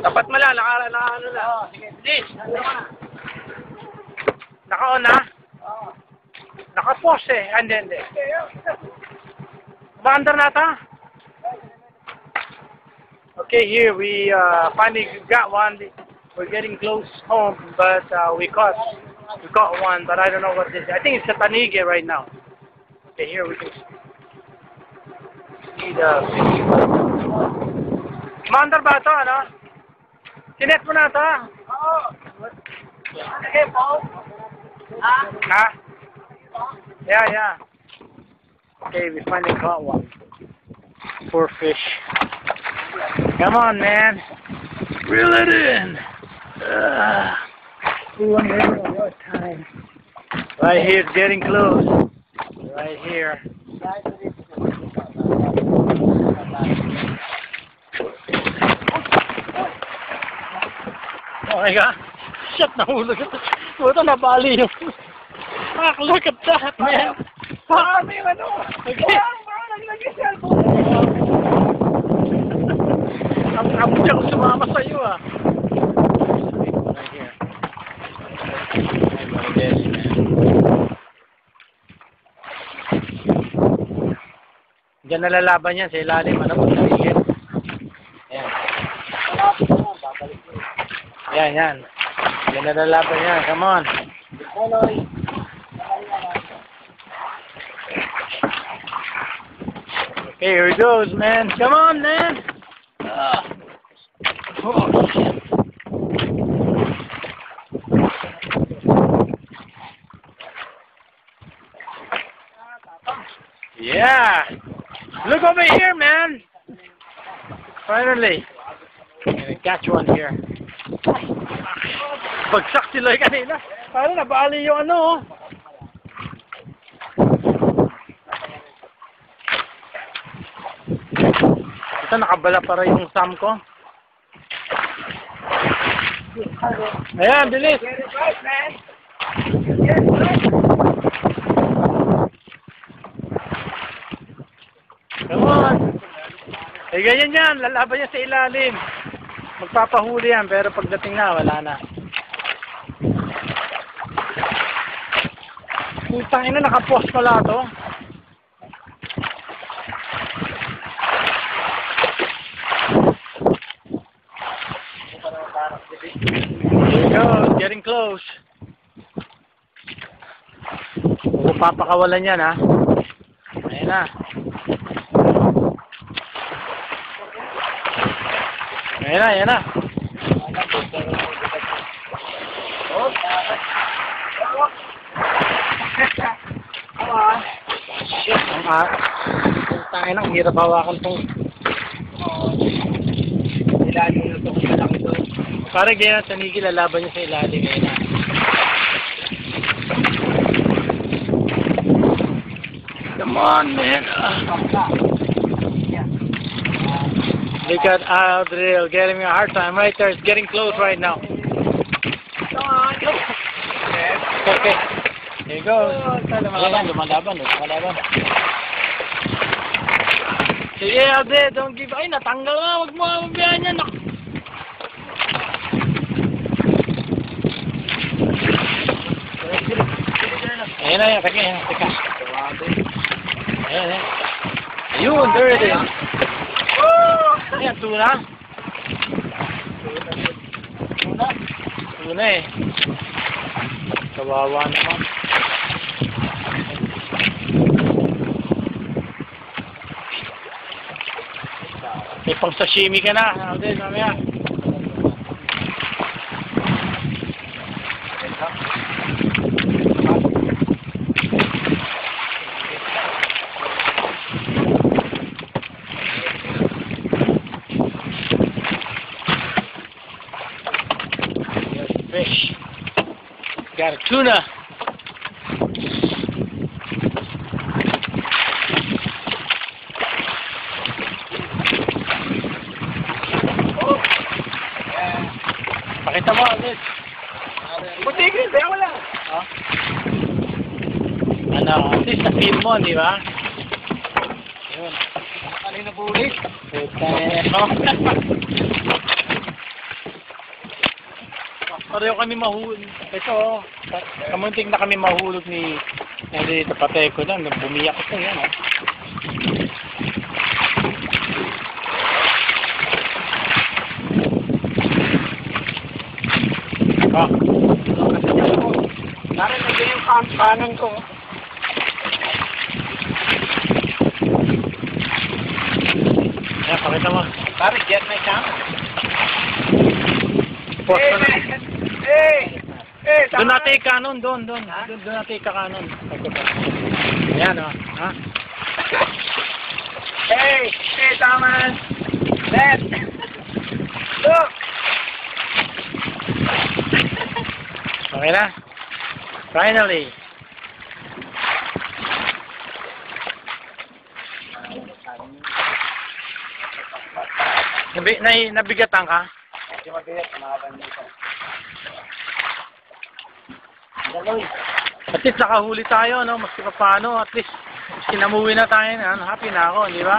Tapat mo lang, ano na. Oo, sige. Please. Naka-on na? Oo. Naka-pause eh. Hindi. Ba-under na ata? Okay, here we finally got one. We're getting close home, but we caught one, but I don't know what this is. I think it's a tanige right now. Okay, here we can see the fish. Mandar ba ito, ano? Sinet mo na ito? Oo. Sige po. Ha? Yeah. Okay, we finally caught one. Poor fish. Come on, man. Reel it in. We wonder what time. Right here, it's getting close. Right here. Oh my God. Shit, nahulog ito. Ito, nabali yung... Fuck, look at that, man. Parang yung ano. Parang nag-cellphone. Ang abot siya kung sumama sa'yo, ah. Right here. Yes, man. Diyan nalalaban yan sa ilalim. Ano po, sarigit. Yan. Diyan nalalaban yan. Come on. Okay, here he goes, man. Come on, man. Oh, shit. Yeah. Look over here, man. Finally. I'm gonna catch one here. Bagsak sila kanina. Parang nabali yung ano, oh. Ito, nakabala para yung sam ko. Ayan, bilis. Come on. Eh, ganyan yan. Lalaban yan sa ilalim. Magpapahuli yan, pero pagdating na, wala na. Putang ina, nakapost pala to. Here we go, getting close. Papakawalan yan, ha. Ayan na. Ayan na. Shit, ang hirap hawakan tong ilalim na itong malaki to. Parang ganyan, tanigi, lalaban niya sa ilalim. Ayan na. Come on, man. Look at Adriel getting me a hard time right there. It's getting close right now. Come on. Okay. Here you go. Lumalaban. Sige, Adriel, don't give... Ay, natanggal na. Huwag mo mabiyahan yan. Ayan na yan. Teka. Ayan. Ayun, there it is. Ayan, tuna. Tuna eh. Kawawa naman. May pang sashimi ka na. Ano din, mamaya. Fish. Got a tuna. Pakita mo ulit. Butigil, kaya wala. Oh. Ano, at least na-feel mo, di ba? Yun. Kanina bulit. Puta. pareho kami mahulog. Ito, kamunting na kami mahulog ni dito patay ko lang, bumiyak ito yan. Oh. Narinig na yung kampanan ko. Ayan, pakita mo. Pare, jet may kama. Post ko na. Doon natin kanon, doon natin kakanon. Ayan, oh. Ha? Hey, Thomas. Left. Look. Okay na? Finally. Nabigatan ka? Medyo mabigat, kumakan dito. At least nakahuli tayo, no? Maski pa paano, at least kinamuwi na tayo, happy na ako, di ba?